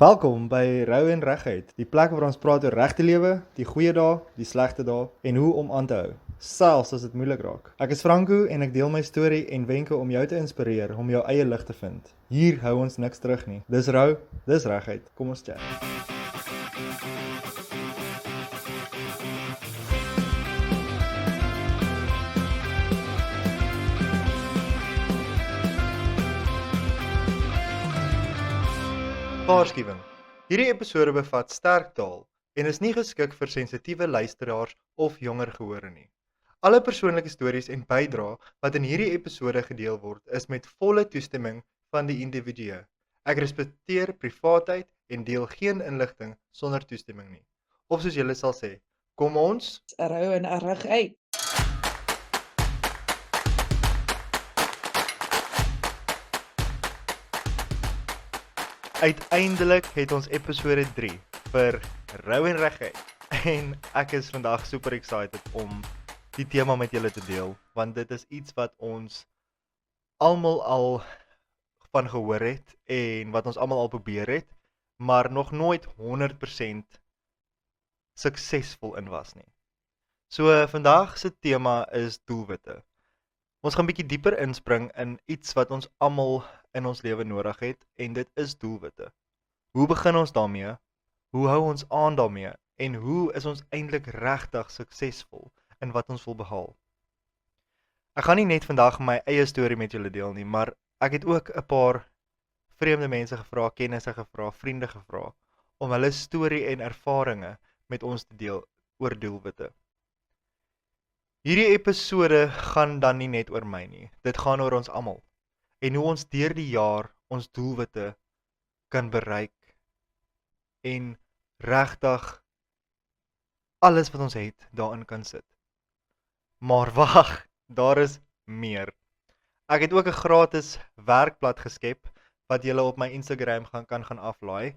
Welkom by Rou en Reguit, die plek waar ons praat oor regte lewe, die goeie dae, die slegte dae en hoe om aan te hou, selfs as dit moeilik raak. Ek is Franco en ek deel my storie en wenke om jou te inspireer om jou eie lig te vind. Hier hou ons niks terug nie. Dis Rou, dis Reguit. Kom ons chat. Waarskuwing. Hierdie episode bevat sterk taal en is nie geskik vir sensitiewe luisteraars of jonger gehore nie. Alle persoonlike stories en bydrae wat in hierdie episode gedeel word, is met volle toestemming van die individu. Ek respekteer privaatheid en deel geen inligting sonder toestemming nie. Of soos julle sal sê, kom ons Rou en Reguit. Uiteindelik het ons episode 3 vir Rou en Reguit en ek is vandag super excited om die tema met julle te deel, want dit is iets wat ons almal al van gehoor het en wat ons almal al probeer het, maar nog nooit 100% suksesvol in was nie. So vandag se tema is doelwitte. Ons gaan bietjie dieper inspring in iets wat ons almal in ons lewe nodig het en dit is doelwitte. Hoe begin ons daarmee? Hoe hou ons aan daarmee? En hoe is ons eintlik regtig suksesvol in wat ons wil behaal? Ek gaan nie net vandag my eie storie met julle deel nie, maar ek het ook 'n paar vreemde mense gevra, kennisse gevra, vriende gevra om hulle storie en ervarings met ons te deel oor doelwitte. Hierdie episode gaan dan nie net oor my nie, dit gaan oor ons almal en hoe ons deur die jaar ons doelwitte kan bereik en regtig alles wat ons het daarin kan sit. Maar wag, daar is meer. Ek het ook 'n gratis werkblad geskep wat julle op my Instagram kan gaan aflaai.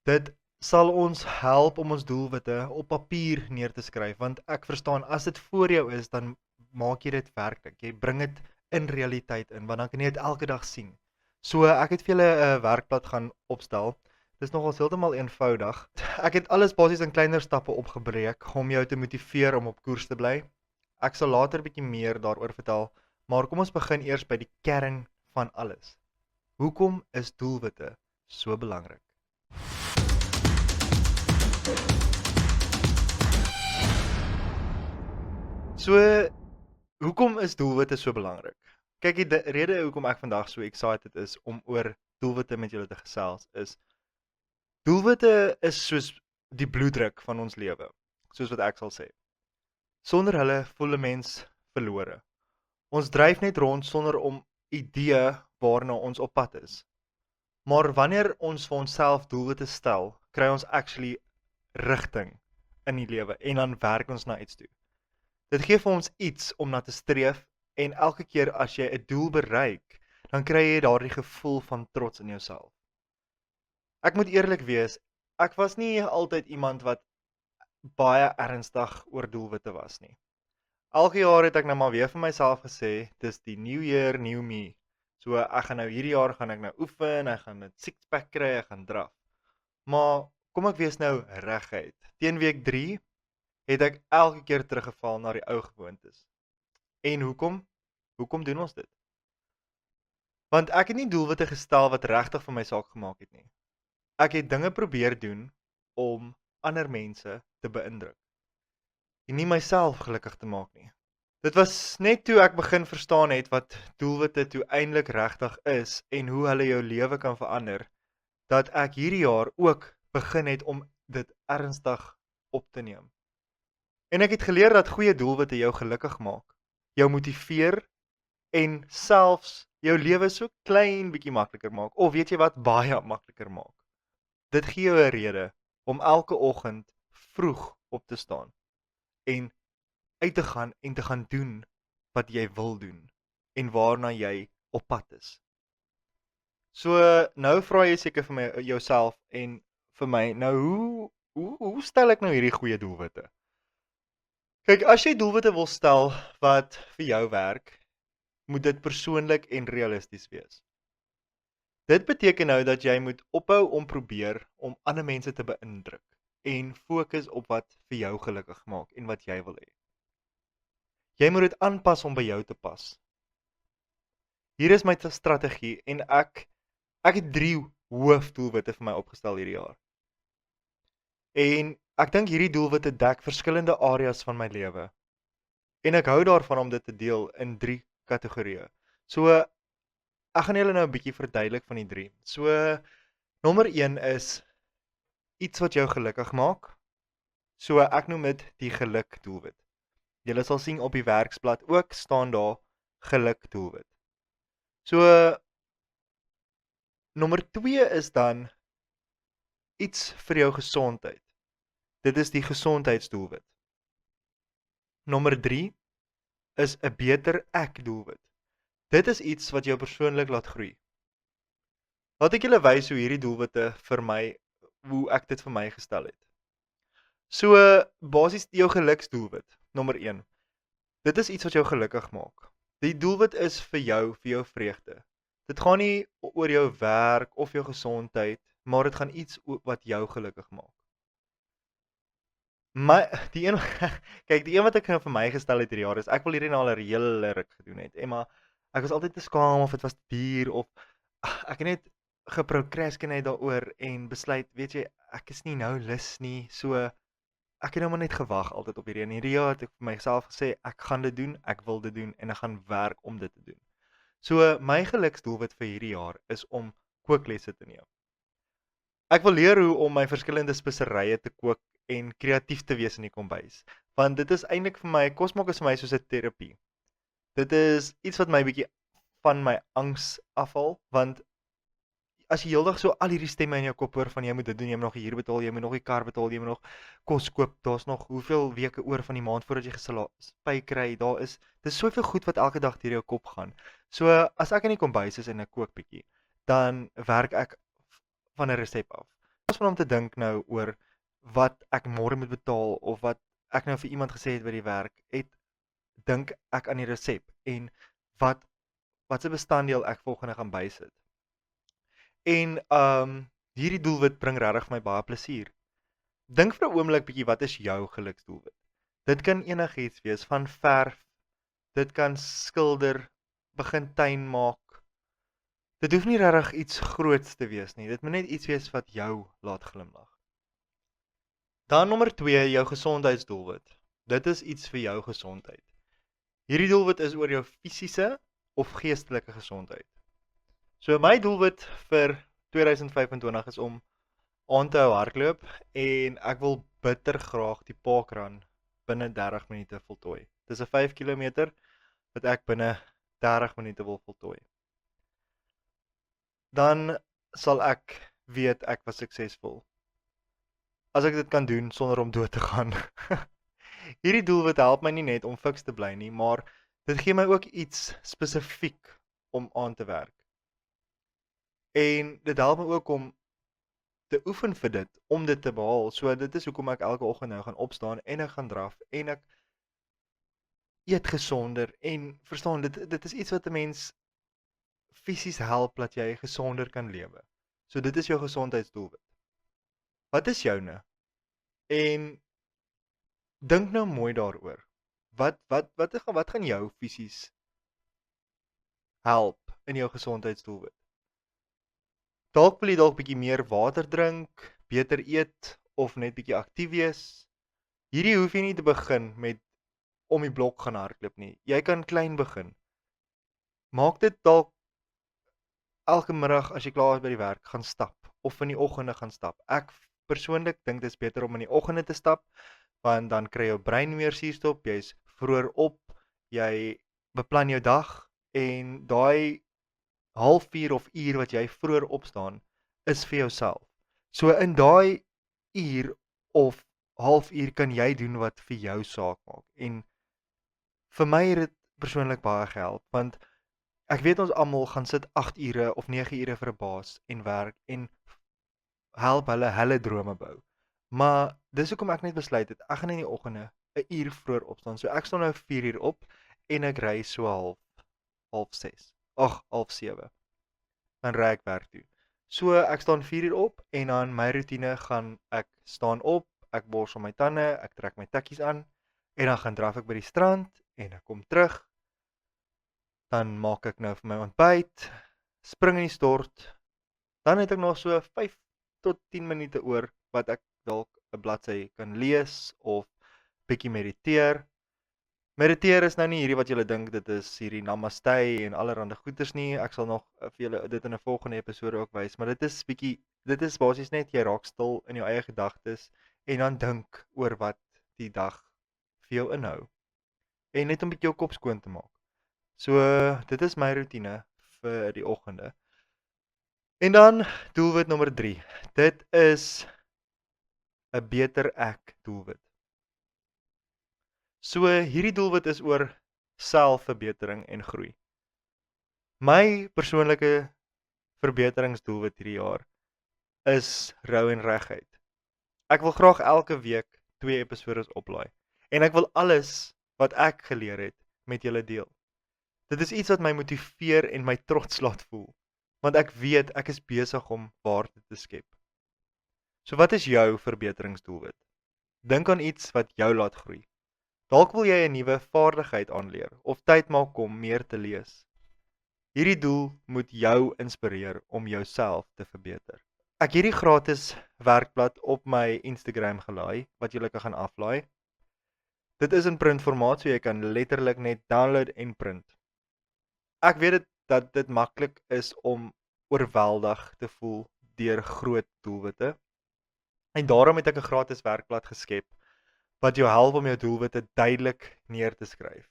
Dit sal ons help om ons doelwitte op papier neer te skryf, want ek verstaan, as dit voor jou is, dan maak jy dit werklik. Jy bring dit in realiteit in, want dan kan jy dit elke dag sien. So ek het vir julle 'n werkblad gaan opstel. Dis nogals heeltemal eenvoudig. Ek het alles basies in kleiner stappe opgebreek om jou te motiveer om op koers te bly. Ek sal later bietjie meer daaroor vertel, maar kom ons begin eers by die kern van alles. Hoekom is doelwitte so belangrik? So, hoekom is doelwitte so belangrik? Kyk, die rede hoekom ek vandag so excited is om oor doelwitte met julle te gesels is, doelwitte is soos die bloeddruk van ons lewe, soos wat ek sal sê. Sonder hulle voel 'n mens verlore. Ons dryf net rond sonder om idee waarna ons op pad is. Maar wanneer ons vir onsself doelwitte stel, kry ons actually rigting in die lewe en dan werk ons na iets toe. Dit gee vir ons iets om na te streef en elke keer as jy 'n doel bereik, dan kry jy daardie gevoel van trots in jouself. Ek moet eerlik wees, ek was nie altyd iemand wat baie ernstig oor doelwitte was nie. Elke jaar het ek nou maar weer vir myself gesê, dis die new year, new me. So ek gaan nou hierdie jaar gaan ek nou oefen, ek gaan 'n six-pack kry, ek gaan draf. Maar kom ek wees nou reguit. Teen week 3 het ek elke keer teruggeval na die ou gewoontes. En hoekom? Hoekom doen ons dit? Want ek het nie doelwitte gestel wat regtig vir my saak gemaak het nie. Ek het dinge probeer doen om ander mense te beïndruk en nie myself gelukkig te maak nie. Dit was net toe ek begin verstaan het wat doelwitte toe eintlik regtig is en hoe hulle jou lewe kan verander, dat ek hierdie jaar ook begin het om dit ernstig op te neem. En ek het geleer dat goeie doelwitte jou gelukkig maak, jou motiveer en selfs jou lewe so klein bietjie makliker maak, of weet jy wat, baie makliker maak. Dit gee jou 'n rede om elke oggend vroeg op te staan en uit te gaan en te gaan doen wat jy wil doen en waarna jy op pad is. So nou vra jy seker vir my jouself en vir my, nou hoe stel ek nou hierdie goeie doelwitte? Kyk, as jy doelwitte wil stel wat vir jou werk, moet dit persoonlik en realisties wees. Dit beteken nou dat jy moet ophou om probeer om ander mense te beïndruk en fokus op wat vir jou gelukkig maak en wat jy wil hê. Jy moet dit aanpas om by jou te pas. Hier is my strategie en ek het 3 hoofdoelwitte vir my opgestel hierdie jaar. En ek dink hierdie doelwitte dek verskillende areas van my lewe. En ek hou daarvan om dit te deel in 3 kategorieë. So ek gaan julle nou 'n bietjie verduidelik van die 3. So nommer 1 is iets wat jou gelukkig maak. So ek noem dit die geluk doelwit. Julle sal sien op die werksblad ook staan daar geluk doelwit. So nommer 2 is dan iets vir jou gesondheid. Dit is die gesondheidsdoelwit. Nommer 3 is 'n beter ek doelwit. Dit is iets wat jou persoonlik laat groei. Laat ek julle wys hoe hierdie doelwitte vir my, hoe ek dit vir my gestel het. So basies jou geluksdoelwit, nommer 1. Dit is iets wat jou gelukkig maak. Die doelwit is vir jou vreugde. Dit gaan nie oor jou werk of jou gesondheid, maar dit gaan iets wat jou gelukkig maak. Die een kyk, die een wat ek nou vir my gestel het hierdie jaar is, ek wil hierdie nou al 'n hele ruk gedoen het, maar ek was altyd te skaam of dit was te duur of ek het net geprokrastineer daaroor en besluit, weet jy, ek is nie nou lus nie, so ek het nou maar net gewag altyd op hierdie. En hierdie jaar het ek vir myself gesê, ek gaan dit doen, ek wil dit doen en ek gaan werk om dit te doen. So my geluksdoelwit vir hierdie jaar is om kooklesse te neem. Ek wil leer hoe om my verskillende speserye te kook en kreatief te wees in die kombuis, want dit is eintlik vir my, kos maak is vir my soos 'n terapie. Dit is iets wat my bietjie van my angs afhaal, want as jy heeldag so al hierdie stemme in jou kop hoor van jy moet dit doen, jy moet nog hier betaal, jy moet nog die kar betaal, jy moet nog kos koop, daar's nog hoeveel weke oor van die maand voordat jy spy kry, dis soveel goed wat elke dag deur jou kop gaan. So as ek in die kombuis is en ek kook bietjie, dan werk ek van 'n resep af. Ons van om te dink nou oor wat ek môre moet betaal of wat ek nou vir iemand gesê het by die werk, dink ek aan die resep en wat se bestanddeel ek volgende gaan bysit. En hierdie doelwit bring regtig vir my baie plesier. Dink vir 'n oomblik bietjie, wat is jou geluksdoelwit? Dit kan enigiets wees, van verf, dit kan skilder, begin tuin maak. Dit hoef nie regtig iets groots te wees nie. Dit moet net iets wees wat jou laat glimlag. Dan nommer 2, jou gesondheidsdoelwit. Dit is iets vir jou gesondheid. Hierdie doelwit is oor jou fisiese of geestelike gesondheid. So my doelwit vir 2025 is om aan te hou hardloop en ek wil bitter graag die parkrun binne 30 minute voltooi. Dis 'n 5 km wat ek binne 30 minute wil voltooi. Dan sal ek weet ek was suksesvol. As ek dit kan doen sonder om dood te gaan. Hierdie doelwit help my nie net om fiks te bly nie, maar dit gee my ook iets spesifiek om aan te werk. En dit help my ook om te oefen vir dit, om dit te behaal. So dit is hoekom ek elke oggend nou gaan opstaan en ek gaan draf en ek eet gesonder en verstaan, dit is iets wat 'n mens fisies help dat jy gesonder kan lewe. So dit is jou gesondheidsdoelwit. Wat is joune? En dink nou mooi daaroor. Wat gaan jou fisies help in jou gesondheidsdoelwit? Dalk wil jy dalk bietjie meer water drink, beter eet of net bietjie aktief wees. Hierdie hoef jy nie te begin met om die blok gaan hardloop nie. Jy kan klein begin. Maak dit dalk elke middag as jy klaar is by die werk gaan stap of in die oggende gaan stap. Ek persoonlik dink dit is beter om in die oggende te stap, want dan kry jou brein meer suurstof, jy's vroeër op, jy beplan jou dag en daai halfuur of uur wat jy vroeër opstaan is vir jouself. So in daai uur of halfuur kan jy doen wat vir jou saak maak. En vir my het dit persoonlik baie gehelp, want ek weet ons almal gaan sit 8 ure of 9 ure vir 'n baas en werk en help hulle drome bou. Maar dis hoekom ek net besluit het, ek gaan in die oggende 'n uur vroeër opstaan. So ek staan nou 4 uur op en ek ry so half 6. Ag, half 7. dan ry ek werk toe. So ek staan 4 uur op en dan my roetine gaan ek staan op, ek borsel my tande, ek trek my tekkies aan en dan gaan draf ek by die strand en ek kom terug, dan maak ek nou vir my ontbyt, spring in die stort, dan het ek nog so 5 tot 10 minute oor wat ek dalk 'n bladsy kan lees of bietjie mediteer. Mediteer is nou nie hierdie wat julle dink dit is hierdie namaste en allerhande goeters nie. Ek sal nog vir julle dit in 'n volgende episode ook wys, maar dit is basies net jy raak stil in jou eie gedagtes en dan dink oor wat die dag vir jou inhou en net om bietjie jou kop skoon te maak. So dit is my roetine vir die oggende. En dan doelwit nommer 3. Dit is 'n beter ek doelwit. So hierdie doelwit is oor selfverbetering en groei. My persoonlike verbeteringsdoelwit hierdie jaar is rou en regheid. Ek wil graag elke week 2 episodes oplaai en ek wil alles wat ek geleer het met julle deel. Dit is iets wat my motiveer en my trots laat voel, want ek weet ek is besig om waarde te skep. So wat is jou verbeteringsdoelwit? Dink aan iets wat jou laat groei. Dalk wil jy 'n nuwe vaardigheid aanleer of tyd maak om meer te lees. Hierdie doel moet jou inspireer om jouself te verbeter. Ek het hierdie gratis werkblad op my Instagram gelaai wat jy kan gaan aflaai. Dit is in printformaat, so jy kan letterlik net download en print. Ek weet dat dit maklik is om oorweldig te voel deur groot doelwitte. En daarom het ek 'n gratis werkblad geskep wat jou help om jou doelwitte duidelik neer te skryf.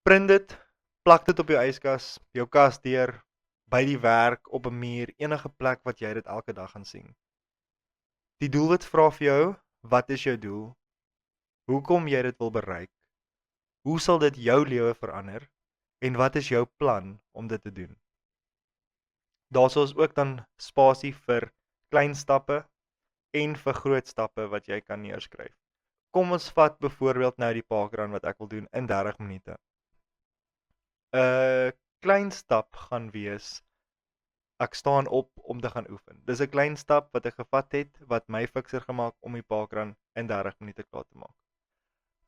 Print dit, plak dit op jou yskas, jou kasdeur, by die werk, op 'n muur, enige plek wat jy dit elke dag gaan sien. Die doelwit vra vir jou, wat is jou doel? Hoekom jy dit wil bereik? Hoe sal dit jou lewe verander? En wat is jou plan om dit te doen? Daarso is ook dan spasie vir klein stappe en vir groot stappe wat jy kan neerskryf. Kom ons vat byvoorbeeld nou die parkrun wat ek wil doen in 30 minute. 'n Klein stap gaan wees, ek staan op om te gaan oefen. Dis 'n klein stap wat ek gevat het, wat my fikser gemaak om die parkrun in 30 minute klaar te maak.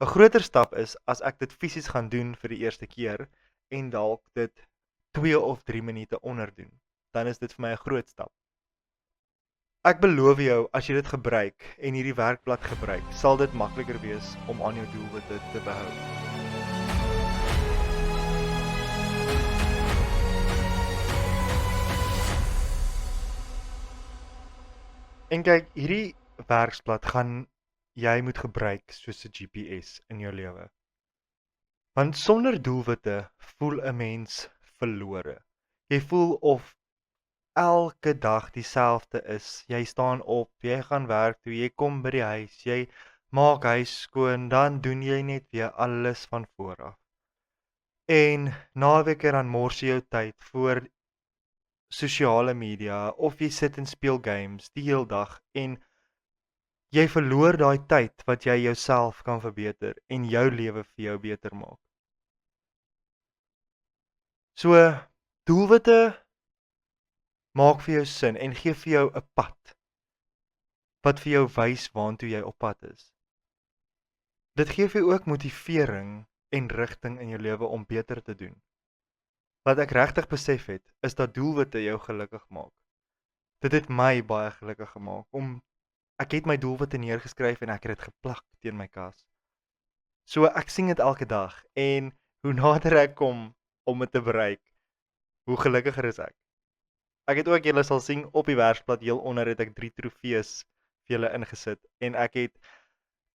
'n Groter stap is as ek dit fisies gaan doen vir die eerste keer en dalk dit 2 of 3 minute onder doen. Dan is dit vir my 'n groot stap. Ek beloof jou, as jy dit gebruik en hierdie werkblad gebruik, sal dit makliker wees om aan jou doelwitte te behou. En kyk, hierdie werksblad gaan jy moet gebruik soos 'n GPS in jou lewe. Want sonder doelwitte voel 'n mens verlore. Jy voel of elke dag dieselfde is. Jy staan op, jy gaan werk toe, jy kom by die huis, jy maak huis skoon, dan doen jy net weer alles van voor af. En naweke dan mors jy jou tyd voor sosiale media of jy sit en speel games die hele dag en jy verloor daai tyd wat jy jouself kan verbeter en jou lewe vir jou beter maak. So doelwitte maak vir jou sin en gee vir jou 'n pad wat vir jou wys waantoe jy op pad is. Dit gee vir jou ook motivering en rigting in jou lewe om beter te doen. Wat ek regtig besef het, is dat doelwitte jou gelukkig maak. Dit het my baie gelukkig gemaak ek het my doelwitte neergeskryf en ek het dit geplak teen my kas. So ek sien dit elke dag en hoe nader ek kom om dit te bereik, hoe gelukkiger is ek. Ek het ook, julle sal sien op die werksblad heel onder het ek 3 trofees vir julle ingesit en ek het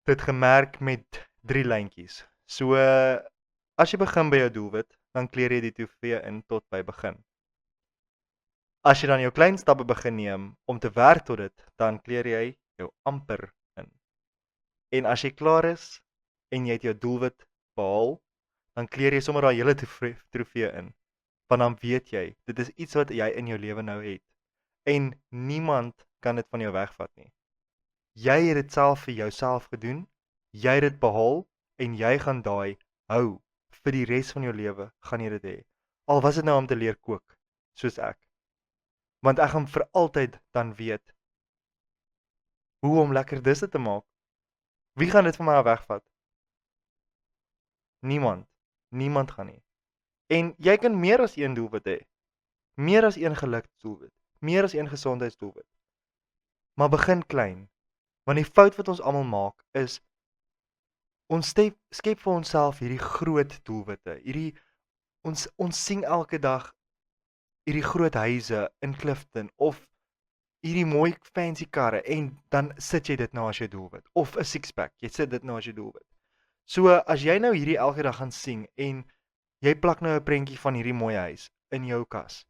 dit gemerk met 3 lyntjies. So as jy begin by jou doelwit, dan kleer jy die trofee in tot by begin. As jy dan jou klein stappe begin neem om te werk tot dit, dan kleer jy jou amper in. En as jy klaar is en jy het jou doelwit behaal, dan kleer jy sommer daai hele trofee in. Want dan weet jy, dit is iets wat jy in jou lewe nou het. En niemand kan dit van jou wegvat nie. Jy het dit self vir jouself gedoen, jy het dit behaal en jy gaan daai hou vir die res van jou lewe, gaan jy dit hê. Al was dit nou om te leer kook, soos ek. Want ek gaan vir altyd dan weet hoe om lekker disse te maak. Wie gaan dit van my af wegvat? Niemand. Niemand gaan nie. En jy kan meer as een doelwit hê. Meer as een geluksdoelwit. Meer as een gesondheidsdoelwit. Maar begin klein. Want die fout wat ons almal maak is ons skep vir onsself hierdie groot doelwitte. Ons sien elke dag hierdie groot huise in Clifton of hierdie mooi fancy karre en dan sit jy dit nou as jou doelwit of 'n six-pack. Jy sit dit nou as jou doelwit. So as jy nou hierdie elke dag gaan sien en jy plak nou 'n prentjie van hierdie mooi huis in jou kas.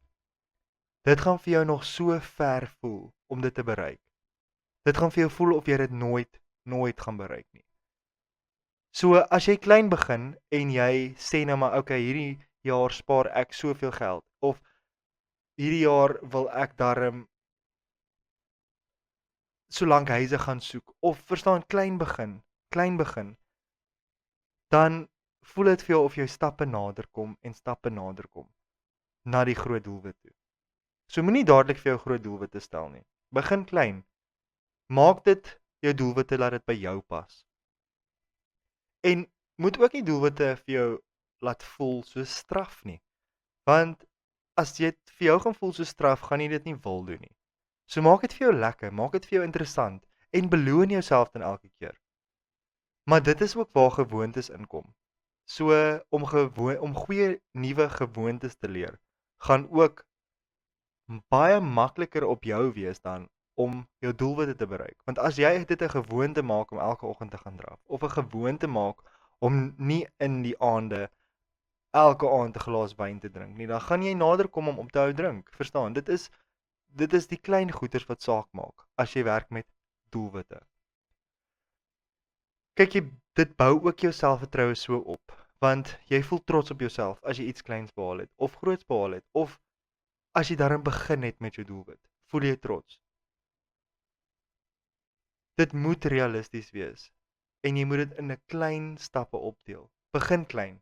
Dit gaan vir jou nog so ver voel om dit te bereik. Dit gaan vir jou voel of jy dit nooit gaan bereik nie. So as jy klein begin en jy sê nou maar okay, hierdie jaar spaar ek soveel geld of hierdie jaar wil ek darm so lank huise gaan soek of verstaan klein begin, dan voel dit vir jou of jy stappe nader kom na die groot doelwit toe. So moenie dadelik vir jou groot doelwitte stel nie. Begin klein. Maak dit jou doelwitte laat dit by jou pas. En moet ook nie doelwitte vir jou laat voel so straf nie. Want as dit vir jou gaan voel so straf, gaan jy dit nie wil doen nie. So maak dit vir jou lekker, maak dit vir jou interessant en beloon jouself dan elke keer. Maar dit is ook waar gewoontes inkom. So om goeie nuwe gewoontes te leer, gaan ook baie makliker op jou wees dan om jou doelwitte te bereik. Want as jy dit 'n gewoonte maak om elke oggend te gaan draf of 'n gewoonte maak om nie in die aande elke aand 'n glas wyn te drink nie, dan gaan jy nader kom om te hou drink. Verstaan? Dit is die klein goeders wat saak maak as jy werk met doelwitte. Kyk, dit bou ook jou selfvertroue so op, want jy voel trots op jouself as jy iets kleins behaal het of groots behaal het of as jy daarin begin het met jou doelwit. Voel jy trots? Dit moet realisties wees en jy moet dit in 'n klein stappe opdeel. Begin klein.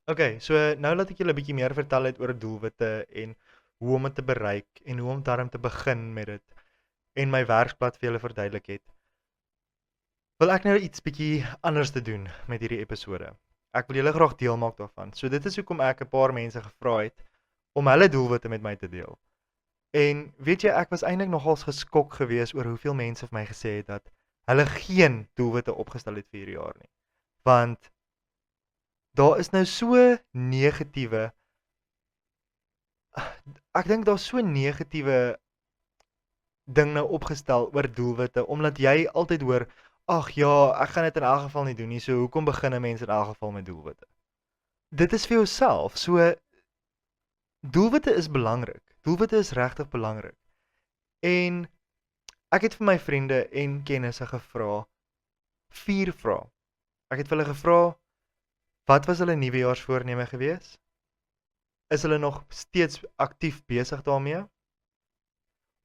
Okay, so nou laat ek julle 'n bietjie meer vertel het oor doelwitte en hoe om dit te bereik en hoe om daarmee te begin met dit en my werkspad vir julle verduidelik het. Wil ek nou iets bietjie anders te doen met hierdie episode. Ek wil julle graag deel maak daarvan. So dit is hoekom ek 'n paar mense gevra het om hulle doelwitte met my te deel. En weet jy, ek was eintlik nogals geskok geweest oor hoeveel mense vir my gesê het dat hulle geen doelwitte opgestel het vir hierdie jaar nie. Want daar is nou so negatiewe ek dink daar's so negatiewe ding nou opgestel oor doelwitte omdat jy altyd hoor, ag ja, ek gaan dit in elk geval nie doen nie, so hoekom begin 'n mens in elk geval met doelwitte? Dit is vir jouself, so doelwitte is belangrik. Doelwitte is regtig belangrik. En ek het vir my vriende en kennisse gevra 4 vrae. Ek het vir hulle gevra, wat was hulle nuwejaarsvoorneme gewees? Is hulle nog steeds aktief besig daarmee?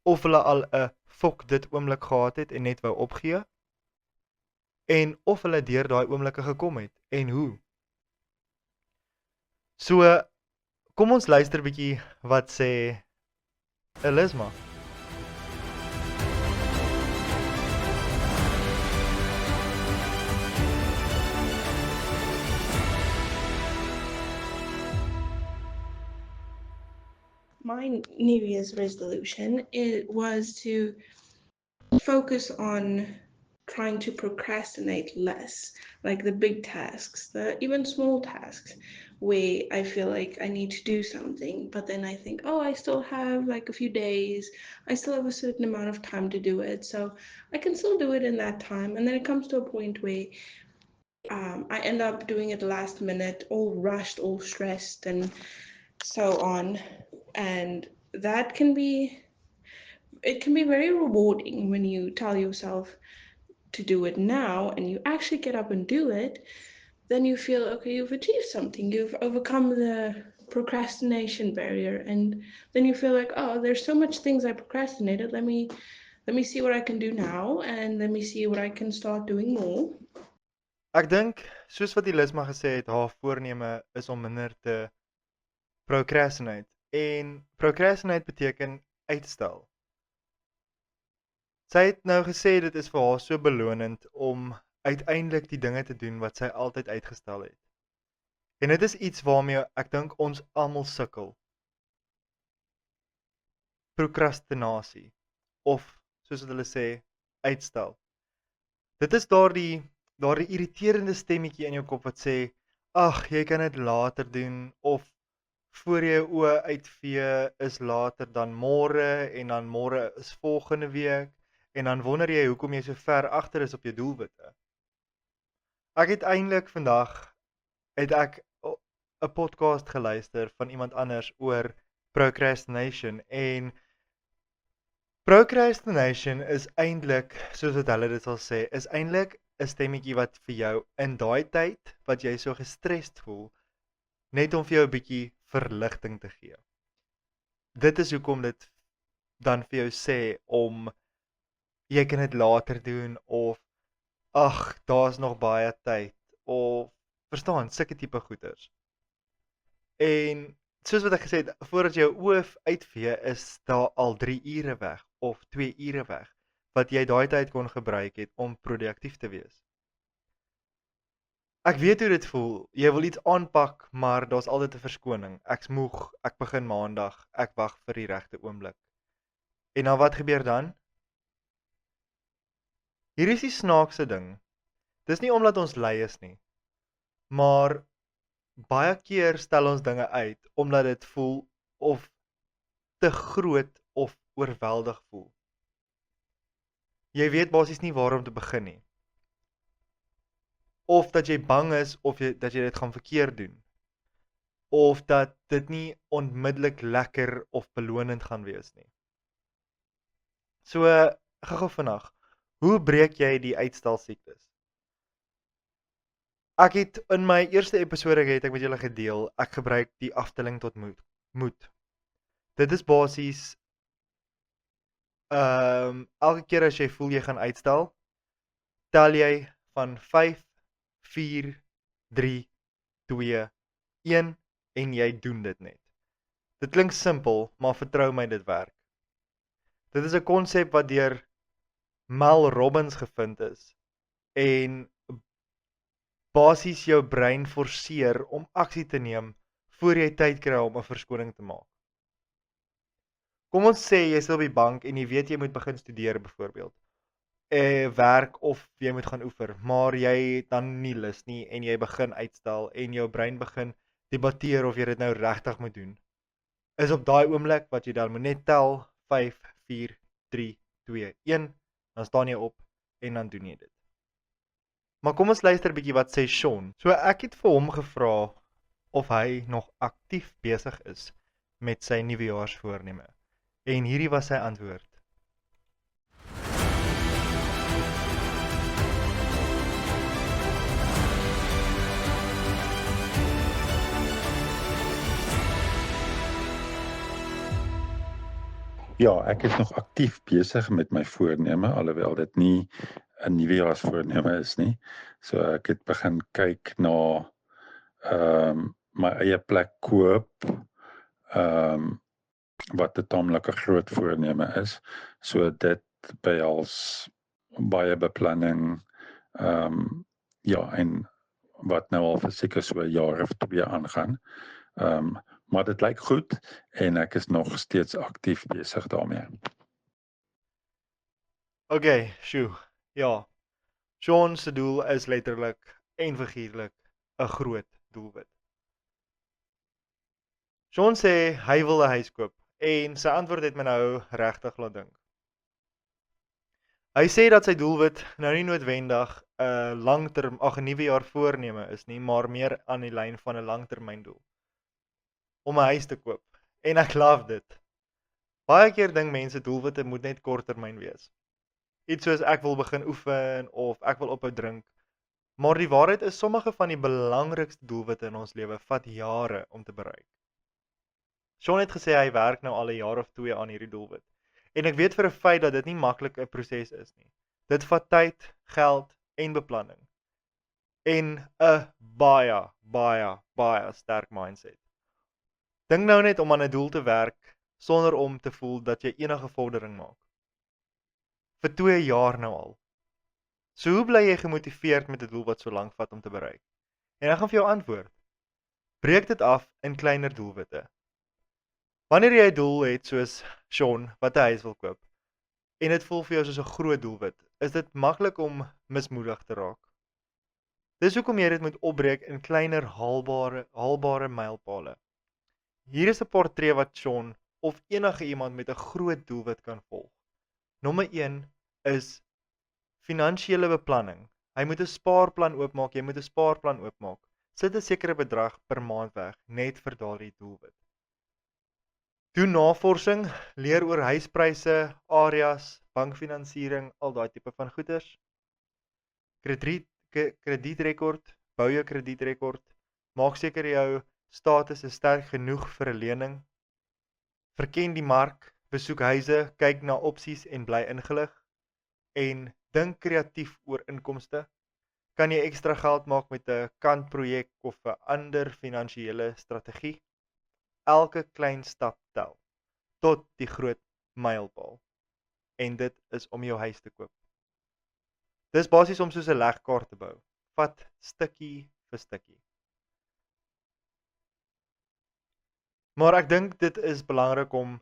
Of hulle al 'n fok dit oomblik gehad het en net wou opgee? En of hulle deur daai oomblikke gekom het en hoe? So kom ons luister bietjie wat sê Elisma. My New Year's resolution was to focus on trying to procrastinate less, like the big tasks, even small tasks, where I feel like I need to do something, but then I think, oh, I still have like a few days, I still have a certain amount of time to do it, so I can still do it in that time. And then it comes to a point where I end up doing it last minute, all rushed, all stressed, and so on. And that can be very rewarding when you tell yourself to do it now and you actually get up and do it. Then you feel, okay, you've achieved something, you've overcome the procrastination barrier, and then you feel like, oh, there's so much things I procrastinated, let me see what I can do now, and let me see what I can start doing more. Ek dink, soos wat Elisma gesê het, haar voorneme is om minder te procrastinate. En procrastinate beteken uitstel. Sy het nou gesê dit is vir haar so belonend om uiteindelik die dinge te doen wat sy altyd uitgestel het. En dit is iets waarmee ek dink ons almal sukkel. Prokrastinasie of soos wat hulle sê, uitstel. Dit is daardie irriterende stemmetjie in jou kop wat sê, ag, jy kan dit later doen of voor jy jou oë uitvee is later dan môre en dan môre is volgende week en dan wonder jy hoekom jy so ver agter is op jou doelwitte. Ek het eintlik vandag het ek 'n podcast geluister van iemand anders oor procrastination en procrastination is eintlik, soos wat hulle dit sal sê, is eintlik 'n stemmetjie wat vir jou in daai tyd wat jy so gestrest voel, net om vir jou 'n bietjie verligting te gee. Dit is hoekom dit dan vir jou sê om jy kan dit later doen of ag, daar's nog baie tyd of verstaan, sulke tipe goeters. En soos wat ek gesê het, voordat jou oë uitvee is daar al 3 ure weg of 2 ure weg wat jy daai tyd kon gebruik het om produktief te wees. Ek weet hoe dit voel. Jy wil iets aanpak, maar daar's altyd 'n verskoning. Ek's moeg, ek begin maandag, ek wag vir die regte oomblik. En dan wat gebeur dan? Hier is die snaakse ding. Dis nie omdat ons lui is nie, maar baie keer stel ons dinge uit omdat dit voel of te groot of oorweldig voel. Jy weet basies nie waar om te begin nie. Of dat jy bang is of dat jy dit gaan verkeerd doen. Of dat dit nie onmiddellik lekker of belonend gaan wees nie. So, gou vinnig, hoe breek jy die uitstelsiektes? Ek het in my eerste episode het ek met julle gedeel, ek gebruik die aftelling tot moed. Dit is basies elke keer as jy voel jy gaan uitstel, tel jy van 5, 4, 3, 2, 1 en jy doen dit net. Dit klink simpel, maar vertrou my, dit werk. Dit is 'n konsep wat deur Mel Robbins gevind is en basies jou brein forceer om aksie te neem voor jy tyd kry om 'n verskoning te maak. Kom ons sê jy is op die bank en jy weet jy moet begin studeer byvoorbeeld. Werk of jy moet gaan oefen, maar jy het dan nie lus nie en jy begin uitstel en jou brein begin debatteer of jy dit nou regtig moet doen. Is op daai oomblik wat jy dan moet net tel 5, 4, 3, 2, 1, dan staan jy op en dan doen jy dit. Maar kom ons luister 'n bietjie wat sê Sean. So ek het vir hom gevra of hy nog aktief besig is met sy nuwejaarsvoorneme. En hierdie was sy antwoord. Ja, ek is nog aktief besig met my voorneme, alhoewel dit nie 'n nuwejaarsvoorneme is nie. So ek het begin kyk na my eie plek koop, wat 'n taamlike groot voorneme is. So dit behels baie beplanning, ja, en wat nou al vir seker so 'n jaar of 2 aangaan. Maar dit lyk goed en ek is nog steeds aktief besig daarmee. Okay, sjoe. Ja. Sean se doel is letterlik en figuurlik 'n groot doelwit. Sean sê hy wil 'n huis koop en sy antwoord het my nou regtig laat dink. Hy sê dat sy doelwit nou nie noodwendig 'n langtermyn, 'n nuwejaar voorneme is nie, maar meer aan die lyn van 'n langtermyndoel. Om 'n huis te koop. En ek love dit. Baie keer dink mense doelwitte moet net korttermyn wees. Iets soos ek wil begin oefen of ek wil ophou drink. Maar die waarheid is sommige van die belangrikste doelwitte in ons lewe vat jare om te bereik. Sean het gesê hy werk nou al 'n jaar of 2 aan hierdie doelwit. En ek weet vir 'n feit dat dit nie maklik 'n proses is nie. Dit vat tyd, geld en beplanning. en 'n baie sterk mindset. Dink nou net om aan 'n doel te werk sonder om te voel dat jy enige vordering maak. Vir 2 jaar nou al. So hoe bly jy gemotiveerd met 'n doel wat so lank vat om te bereik? En ek gaan vir jou antwoord. Breek dit af in kleiner doelwitte. Wanneer jy 'n doel het soos Sean wat 'n huis wil koop en dit voel vir jou soos 'n groot doelwit, is dit maklik om mismoedig te raak. Dis hoekom jy dit moet opbreek in kleiner haalbare mylpale. Hier is 'n portret wat Sean of enige iemand met 'n groot doelwit kan volg. Nommer 1 is finansiële beplanning. Hy moet 'n spaarplan oopmaak, jy moet 'n spaarplan oopmaak. Sit 'n sekere bedrag per maand weg net vir daardie doelwit. Doen navorsing, leer oor huispryse, areas, bankfinansiering, al daai tipe van goeders. Kredietrekord, bou jou kredietrekord. Maak seker jou status is sterk genoeg vir 'n lening. Verken die mark, besoek huise, kyk na opsies en bly ingelig. En dink kreatief oor inkomste. Kan jy ekstra geld maak met 'n kantprojek of 'n ander finansiële strategie? Elke klein stap tel tot die groot mylpaal. En dit is om jou huis te koop. Dis basies om soos 'n legkaart te bou. Vat stukkie vir stukkie. Maar ek dink dit is belangrik om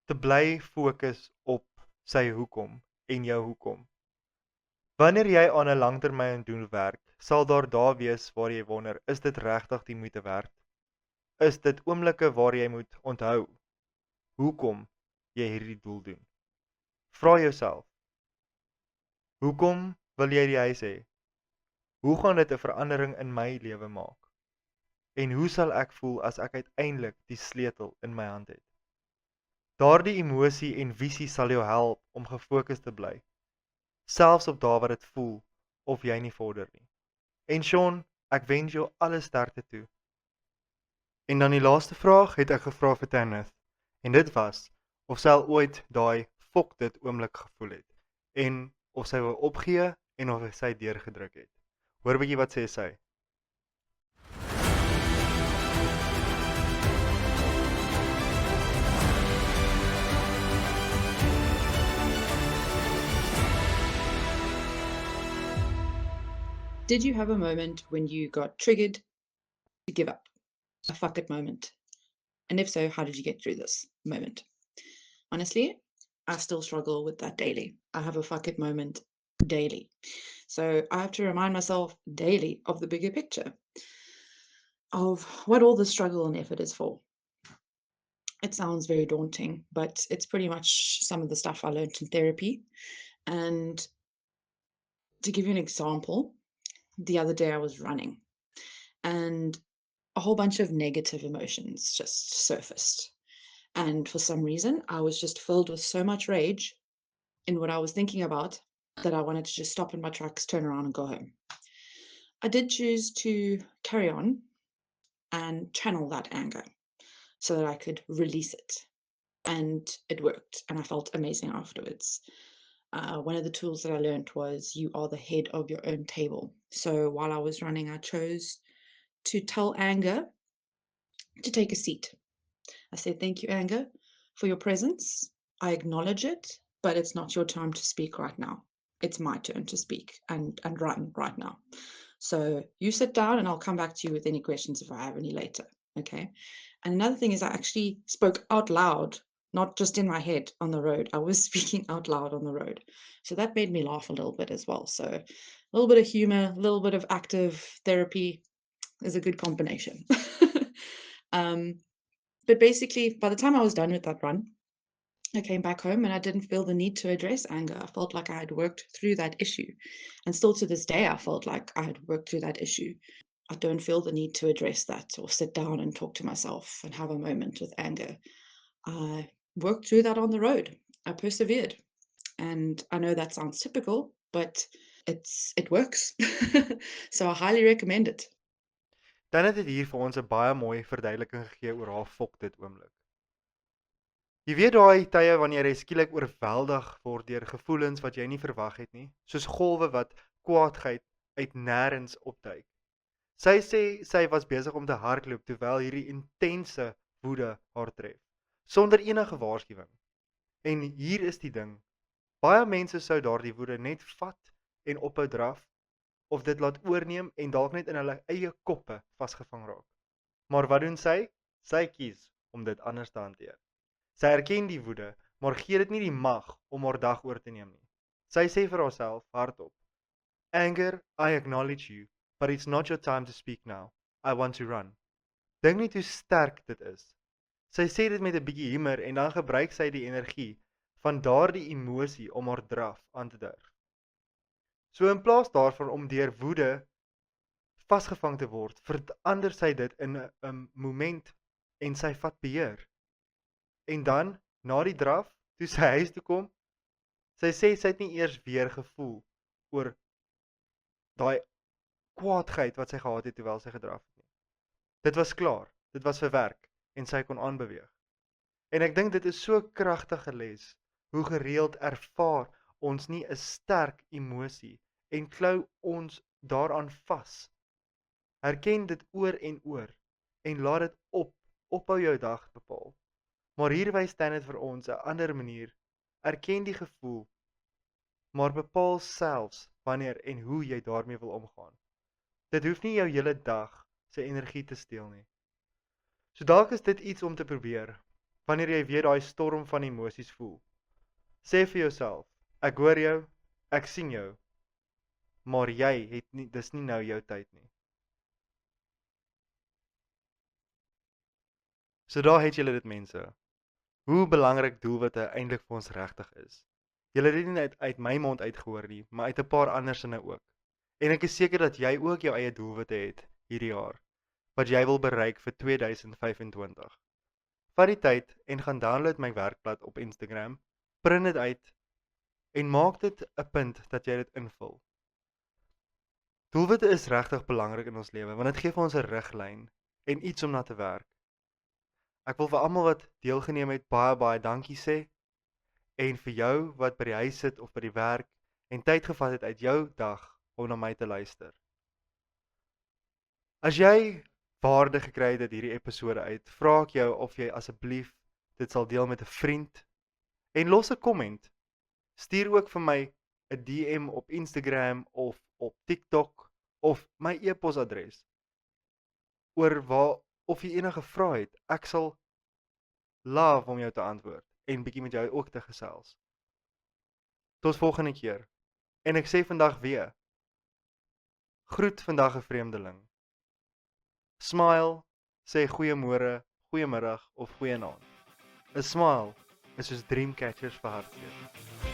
te bly fokus op sy hoekom en jou hoekom. Wanneer jy aan 'n langtermyn doel werk, sal daar dae wees waar jy wonder, is dit regtig die moeite werd? Is dit oomblikke waar jy moet onthou hoekom jy hierdie doel doen? Vra jouself, hoekom wil jy die huis hê? Hoe gaan dit 'n verandering in my lewe maak? En hoe sal ek voel as ek uiteindelik die sleutel in my hand het? Daardie emosie en visie sal jou help om gefokus te bly, selfs op dae wat dit voel of jy nie vorder nie. En Sean, ek wens jou alle sterkte toe. En dan die laaste vraag het ek gevra vir Tanith, en dit was of sy al ooit daai fok dit oomblik gevoel het, en of sy wou opgee en of sy deurgedruk het. Hoor bietjie wat sê sy. Did you have a moment when you got triggered to give up? A fuck it moment? And if so, how did you get through this moment? Honestly, I still struggle with that daily. I have a fuck it moment daily. So I have to remind myself daily of the bigger picture, of what all the struggle and effort is for. It sounds very daunting, but it's pretty much some of the stuff I learned in therapy. And to give you an example, the other day I was running and a whole bunch of negative emotions just surfaced. And for some reason, I was just filled with so much rage in what I was thinking about that I wanted to just stop in my tracks, turn around and go home. I did choose to carry on and channel that anger so that I could release it. And it worked, and I felt amazing afterwards. One of the tools that I learned was you are the head of your own table. So while I was running, I chose to tell anger to take a seat. I said, thank you, anger, for your presence. I acknowledge it, but it's not your time to speak right now. It's my turn to speak and run right now. So you sit down and I'll come back to you with any questions if I have any later. Okay. And another thing is I actually spoke out loud, not just in my head on the road. I was speaking out loud on the road. So that made me laugh a little bit as well. So a little bit of humor, a little bit of active therapy is a good combination. But basically, by the time I was done with that run, I came back home and I didn't feel the need to address anger. I felt like I had worked through that issue. And still to this day, I felt like I had worked through that issue. I don't feel the need to address that or sit down and talk to myself and have a moment with anger. I worked through that on the road. I persevered. And I know that sounds typical, but it works. So I highly recommend it. Tanith het hier vir ons 'n baie mooi verduideliking gegee oor haar fok dit oomblik. Jy weet daai tye wanneer jy skielik oorweldig word deur gevoelens wat jy nie verwag het nie, soos golwe wat kwaadheid uit nêrens opduik. Sy sê sy was besig om te hardloop terwyl hierdie intense woede haar tref, sonder enige waarskuwing. En hier is die ding, baie mense sou daardie woede net vat en ophou draf, of dit laat oorneem en dalk net in hulle eie koppe vasgevang raak. Maar wat doen sy? Sy kies om dit anders te hanteer. Sy erken die woede, maar gee dit nie die mag om haar dag oor te neem nie. Sy sê vir haarself hardop, Anger, I acknowledge you, but it's not your time to speak now. I want to run. Dink net hoe sterk dit is. Sy sê dit met 'n bietjie humor en dan gebruik sy die energie van daardie emosie om haar draf aan te durf. So in plaas daarvan om deur woede vasgevang te word, verander sy dit in 'n moment en sy vat beheer. En dan, na die draf, toe sy huis toe kom, sy sê sy het nie eers weer gevoel oor daai kwaadheid wat sy gehad het terwyl sy gedraf het nie. Dit was klaar, dit was verwerk en sy kon aanbeweeg. En ek dink dit is so 'n kragtige les, hoe gereeld ervaar ons nie 'n sterk emosie en klou ons daaraan vas. Herken dit oor en laat dit ophou jou dag bepaal. Maar hier wys Stanley vir ons 'n ander manier. Erken die gevoel, maar bepaal selfs wanneer en hoe jy daarmee wil omgaan. Dit hoef nie jou hele dag se energie te steel nie. So dalk is dit iets om te probeer, wanneer jy weer daai storm van emosies voel. Sê vir jouself, ek hoor jou, ek sien jou, maar jy het nie, dis nie nou jou tyd nie. So daar het julle dit mense. Hoe belangrik doelwitte eintlik vir ons regtig is. Julle het dit nie net uit my mond uitgehoor nie, maar uit 'n paar ander sinne ook. En ek is seker dat jy ook jou eie doelwitte het hierdie jaar, wat jy wil bereik vir 2025. Vat die tyd en gaan download my werkblad op Instagram, print dit uit en maak dit 'n punt dat jy dit invul. Doelwitte is regtig belangrik in ons lewe, want dit gee vir ons 'n riglyn en iets om na te werk. Ek wil vir almal wat deelgeneem het baie dankie sê, en vir jou wat by die huis sit of by die werk en tyd gevat het uit jou dag om na my te luister. As jy waarde gekry het uit hierdie episode uit, vra ek jou of jy asseblief dit sal deel met 'n vriend en los 'n komment. Stuur ook vir my 'n DM op Instagram of op TikTok of my e-posadres oor of jy enige vrae het. Ek sal love om jou te antwoord en bietjie met jou ook te gesels. Tot volgende keer. En ek sê vandag weer, groet vandag 'n vreemdeling. Smile, sê goeiemôre, goeiemiddag of goeienaand. 'n Smile is soos dreamcatchers vir hartseer.